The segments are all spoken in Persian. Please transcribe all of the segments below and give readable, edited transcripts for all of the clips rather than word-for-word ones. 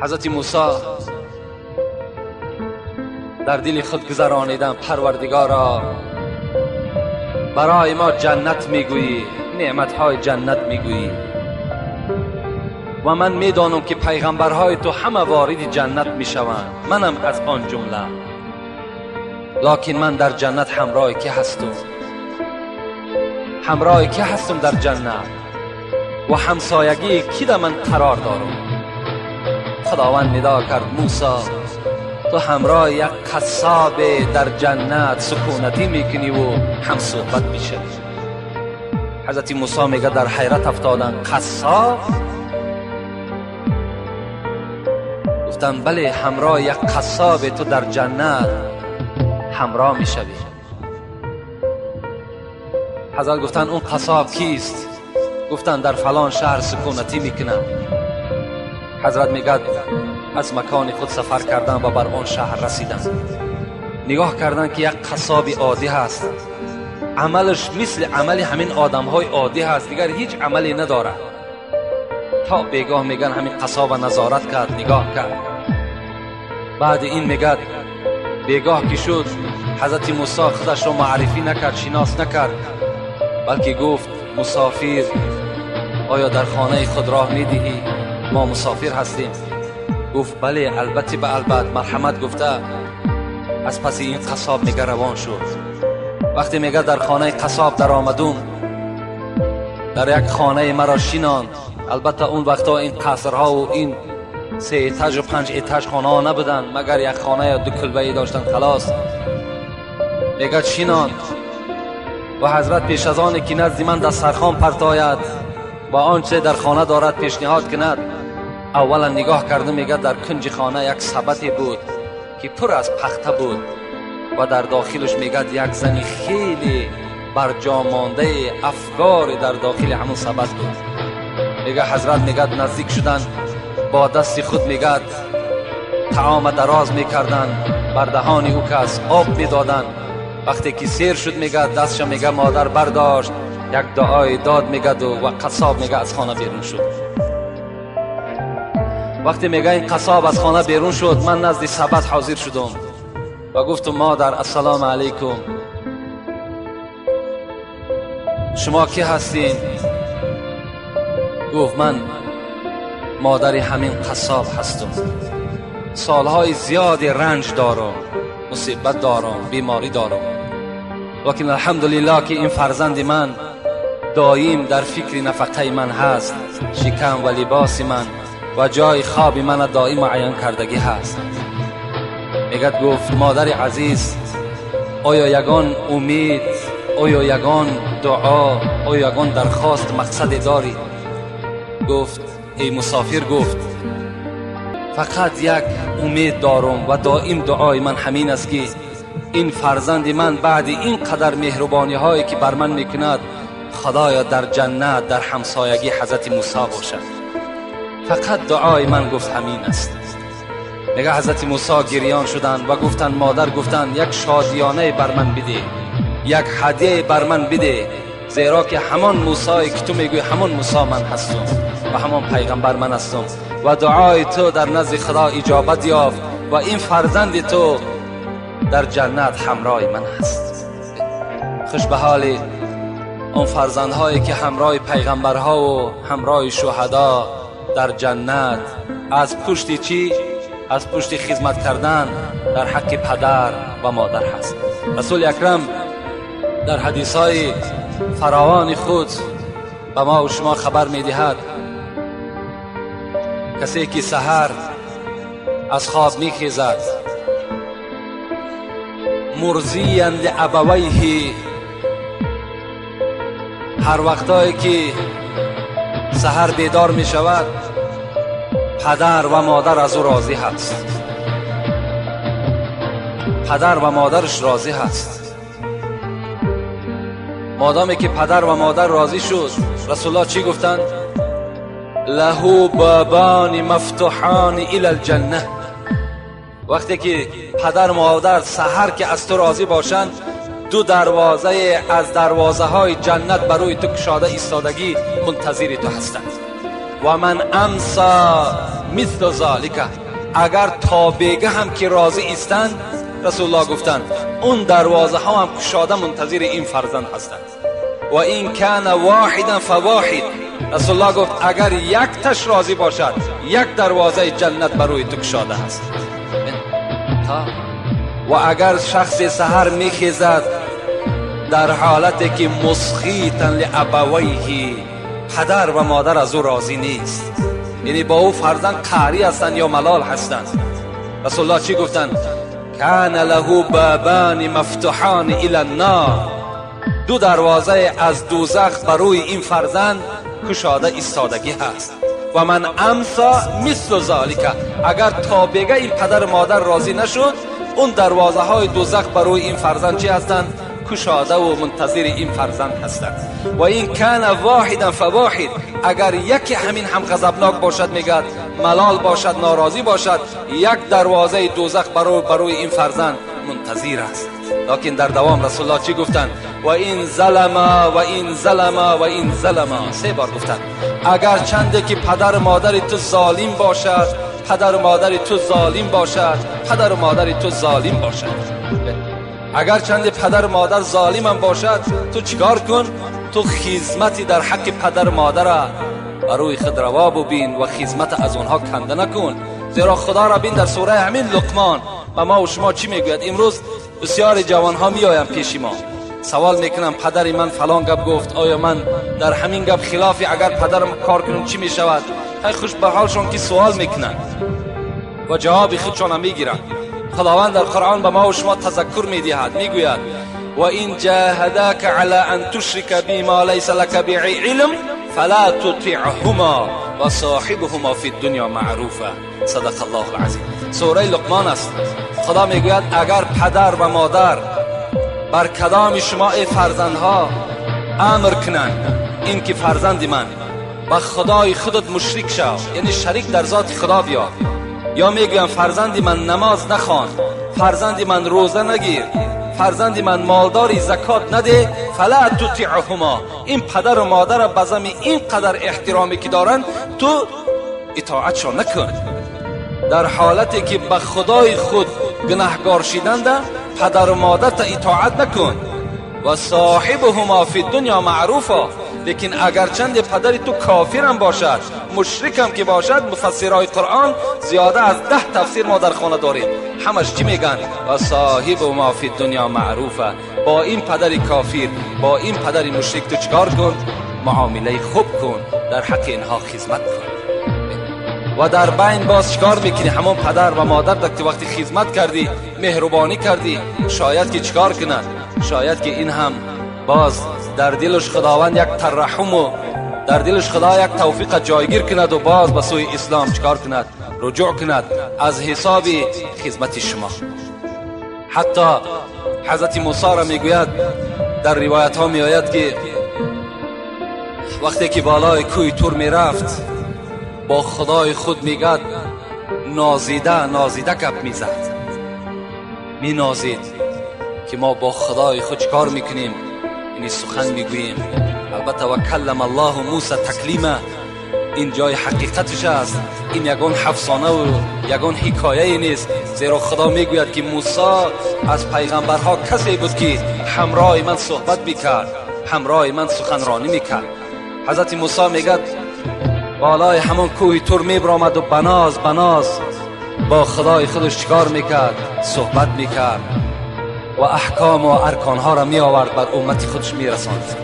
حضرت موسی در دل خود گذرانیدن پروردگارا برای ما جنت میگویی، نعمتهای جنت میگویی و من میدانم که پیغمبرهای تو همه وارد جنت میشوند، منم از آن جمله. لکن من در جنت همراه که هستم، همراه که هستم در جنت و همسایگی کی در من قرار دارم. خداوند ندا کرد موسی تو همراه یک قصاب در جنت سکونتی میکنی و هم صحبت میشه. حضرت موسی میگه در حیرت افتادن، قصاب؟ گفتن بله، همراه یک قصاب تو در جنت همراه میشوی. حضرت گفتن اون قصاب کیست؟ گفتن در فلان شهر سکونتی میکنه. حضرت میگه از مکان خود سفر کردن و بر آن شهر رسیدن. نگاه کردن که یک قصاب عادی هست، عملش مثل عمل همین آدم های عادی هست، دیگر هیچ عملی نداره. تا بیگاه میگن همین قصاب نظارت کرد، نگاه کرد. بعد این میگه بیگاه که شد حضرت موسی خودش رو معرفی نکرد، شناس نکرد، بلکه گفت مسافر آیا در خانه خود راه میدهی؟ ما مسافر هستیم. گفت بله البته به البته، مرحمت گفته. از پس این قصاب میگه روان شد. وقتی میگه در خانه قصاب در آمدم، در یک خانه مرا شیناند. البته اون وقتا این قصرها و این 3 ایتاژ و 5 ایتاژ خانه ها نبودن، مگر یک خانه یا 2 کلبه‌ای داشتن خلاص. میگه شیناند و حضرت پیش از آن که نزد من دسترخوان پرتاید و آنچه در خانه دارد پیشنهاد کند، اولا نگاه کردم. میگه در کنج خانه یک سبدی بود که پر از پخته بود و در داخلش میگه یک زنی خیلی برجا مانده افگار در داخل همون سبد بود. میگه حضرت میگه نزدیک شدن، با دست خود میگه طعام دراز میکردن، بر دهان او کس آب میدادن. وقتی که سیر شد میگه دستش میگه مادر برداشت، یک دعای داد میگه و قصاب میگه از خانه بیرون شد. وقتی میگه این قصاب از خانه بیرون شد، من نزد سبد حاضر شدم و گفتم مادر السلام علیکم، شما کی هستین؟ گفت من مادر همین قصاب هستم، سالهای زیادی رنج دارم، مصیبت دارم، بیماری دارم، لیکن الحمدلله که این فرزند من دایم در فکر نفقه من هست، شکم و لباس من و جای خواب من دائم عیان کردگی هست. میگه گفت مادر عزیز آیا یگان امید، آیا یگان دعا، آیا یگان درخواست مقصد داری؟ گفت ای مسافر، گفت فقط یک امید دارم و دائم دعای من همین است که این فرزند من بعد این قدر مهربانی هایی که بر من میکند، خدایا در جنت در همسایگی حضرت موسی باشد. فقط دعای من گفت همین است. میگه حضرت موسی گریان شدن و گفتن مادر، گفتن یک شادیانه بر من بده، یک هدیه بر من بده، زیرا که همان موسی که تو میگوی همان موسی من هستم و همان پیغمبر من هستم و دعای تو در نزد خدا اجابت یافت و این فرزند تو در جنت همراه من هست. خوش به حال اون فرزندهایی که همراه پیغمبرها و همراه شهدا در جنت از پشت چی؟ از پشت خدمت کردن در حق پدر و مادر هست. رسول اکرم در حدیثهای فراوان خود به ما و شما خبر میدهد کسی که سحر از خواب میخیزد مرضیاً لابویه، هر وقتایی که سحر بیدار می شود پدر و مادر از او راضی هست، پدر و مادرش راضی هست. مادامی که پدر و مادر راضی شد، رسول الله چی گفتند؟ له بابان مفتوحان الی الجنه. وقتی که پدر و مادر سحر که از تو راضی باشند، 2 دروازه از دروازه های جنت برای تو کشاده ایستادگی منتظر تو هستند. و من امسا مثل ذالک، اگر تا بگه هم که راضی ایستند، رسول الله گفتند اون دروازه ها هم کشاده منتظر این فرزند هستند. و این کان واحدا فواحد، رسول الله گفت اگر یک تش راضی باشد، یک دروازه جنت برای تو کشاده است. و اگر شخص سحر میخیزد در حالتی که مسخیطا لابویه، پدر و مادر از او راضی نیست، یعنی با او فرزند قهری هستند یا ملال هستند، رسول الله چی گفتند؟ کان له بابان مفتوحان الی النار، دو دروازه از دوزخ برای این فرزند کشاده ایستادگی هست. و من امسا مثل ذالک، اگر تا بگه این پدر مادر راضی نشد، اون دروازه های دوزخ برای این فرزند چی هستند؟ کشاده و منتظر این فرزند هستند. و این کان واحدا فواحد، اگر یکی همین هم غضبناک باشد، میگد ملال باشد، ناراضی باشد، یک دروازه دوزخ برای این فرزند منتظر است. لکن در دوام رسول الله چی گفتند؟ و این ظلم و این ظلم و این ظلم، 3 بار گفتند اگر چنده که پدر مادر تو ظالم باشد، پدر مادر تو ظالم باشد، پدر مادر تو ظالم باشد، اگر چند پدر مادر ظالم هم باشد، تو چیکار کن؟ تو خدمتی در حق پدر مادر برای خود روا ببین و خدمت از اونها کنده نکن. زیرا خدا را بین در سوره همین لقمان و ما و شما چی میگوید؟ امروز بسیار جوان ها میآیند پیش ما، سوال میکنم پدر من فلان گپ گفت، آیا من در همین گپ خلافی اگر پدرم کار کنم چی میشود؟ خیلی خوش به حالشون که سوال میکنن و جواب خودشون هم میگیرن. خداوند در قرآن به ما و شما تذکر میدهد، میگوید و این جاهداک علی ان تشرک بی ما لیس لک به علم فلا تطیعهما و صاحبهما فی الدنیا معروفا. صدق الله العظیم. سوره لقمان است. خدا میگوید اگر پدر و مادر بر کدام شما ای فرزندها امر کنند این که فرزند من با خدای خودت مشرک شو، یعنی شریک در ذات خدا بیا، یا میگویم فرزندی من نماز نخوان، فرزندی من روزه نگیر، فرزندی من مالداری زکات نده، فلا تطیعهما، این پدر و مادر بزم این قدر احترامی که دارن تو اطاعتشان نکن. در حالتی که به خدای خود گناهگار شدند، پدر و مادر تا اطاعت نکن. و صاحبهما فی الدنیا معروفا، لیکن اگر چند پدر تو کافر هم باشد، مشرک هم که باشد، مفسرای قرآن زیاده از 10 تفسیر ما در خانه داریم، همش چی میگن؟ و صاحبهما فی الدنیا معروفا، با این پدر کافر، با این پدر مشرک تو چکار کن؟ معامله خوب کن، در حق اینها خدمت کن. و در بین باز چکار میکنی؟ همون پدر و مادر که وقتی خدمت کردی، مهربانی کردی، شاید که چکار کند؟ شاید که این هم باز در دلش خداوند یک ترحم و در دلش خدا یک توفیق جایگیر کند و باز به سوی اسلام چکار کند؟ رجوع کند از حساب خدمت شما. حتی حضرت موسی را میگوید، در روایت ها میآید که وقتی که بالای کوه تور میرفت، با خدای خود میگد نازیده گپ میزد، می نازید که ما با خدای خود چکار میکنیم؟ یعنی سخن میگوییم. البته و کلم الله موسی تکلیما، این جای حقیقتش است، این یگان افسانه و یگان حکایه نیست، زیرا خدا میگوید که موسی از پیغمبرها کسی بود که همراه من صحبت میکرد، همراه من سخنرانی میکرد. حضرت موسی میگد بالای همون کوه تور میبرامد و بناز با خدای خودش چکار میکرد؟ صحبت میکرد و احکام و ارکانها را می آورد بر امت خودش میرساند.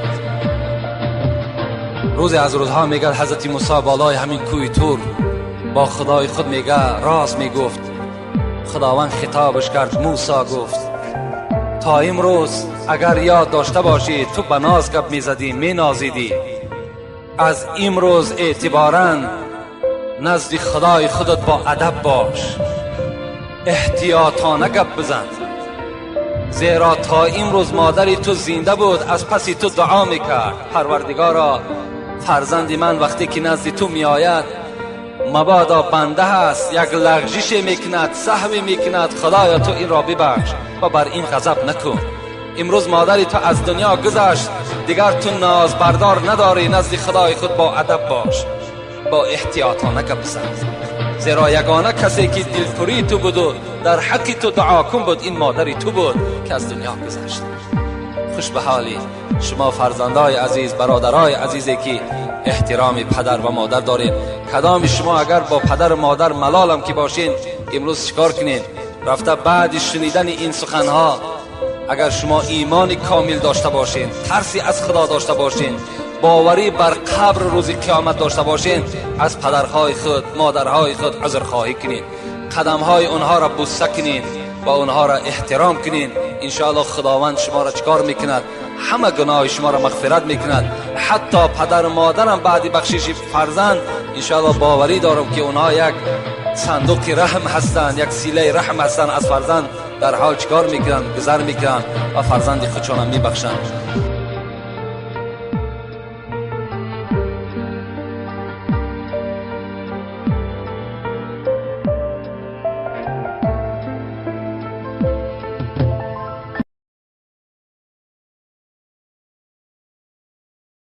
روزی از روزها میگه حضرت موسی بالای همین کوه تور با خدای خود میگه راست میگفت. خداوند خطابش کرد، موسی گفت تا امروز اگر یاد داشته باشی تو بناز گپ میزدی، مینازیدی، از امروز اعتباراً نزد خدای خودت با ادب باش، احتیاطانه گپ بزن، زیرا تا امروز مادری تو زنده بود، از پسی تو دعا میکرد پروردگارا فرزند من وقتی که نزد تو میآید مبادا بنده هست، یک لغزش میکند، سهو میکند، خدایا تو این را ببخش و بر این غضب نکن. امروز مادری تو از دنیا گذشت، دیگر تو ناز بردار نداری، نزد خدای خود با ادب باش. با احتیاطانه گپ زیرا یگانه کسی که دلپوری تو بود و در حق تو دعا کن بود این مادری تو بود که از دنیا گذشت. خوش به حالی شما فرزندای عزیز، برادرای عزیزی که احترام پدر و مادر دارین. کدام شما اگر با پدر و مادر ملالم که باشین امروز چیکار کنین؟ رفته بعد شنیدن این سخنها اگر شما ایمان کامل داشته باشین، ترسی از خدا داشته باشین، باوری بر قبر روز قیامت داشته باشین، از پدرهای خود مادرهای خود عذرخواهی کنین، قدمهای اونها را بوسه کنین و اونها را احترام کنین. انشاءالله خداوند شما را چکار میکند؟ همه گناه شما را مغفرت میکند. حتی پدر و مادرم بعد بخشش فرزند انشاءالله باوری دارم که اونها یک صندوق رحم هستند، یک سیله رحم هستند. از فرزند در حال چکار میکنند؟ گذر میکنند و فرزند خودشان میبخشند.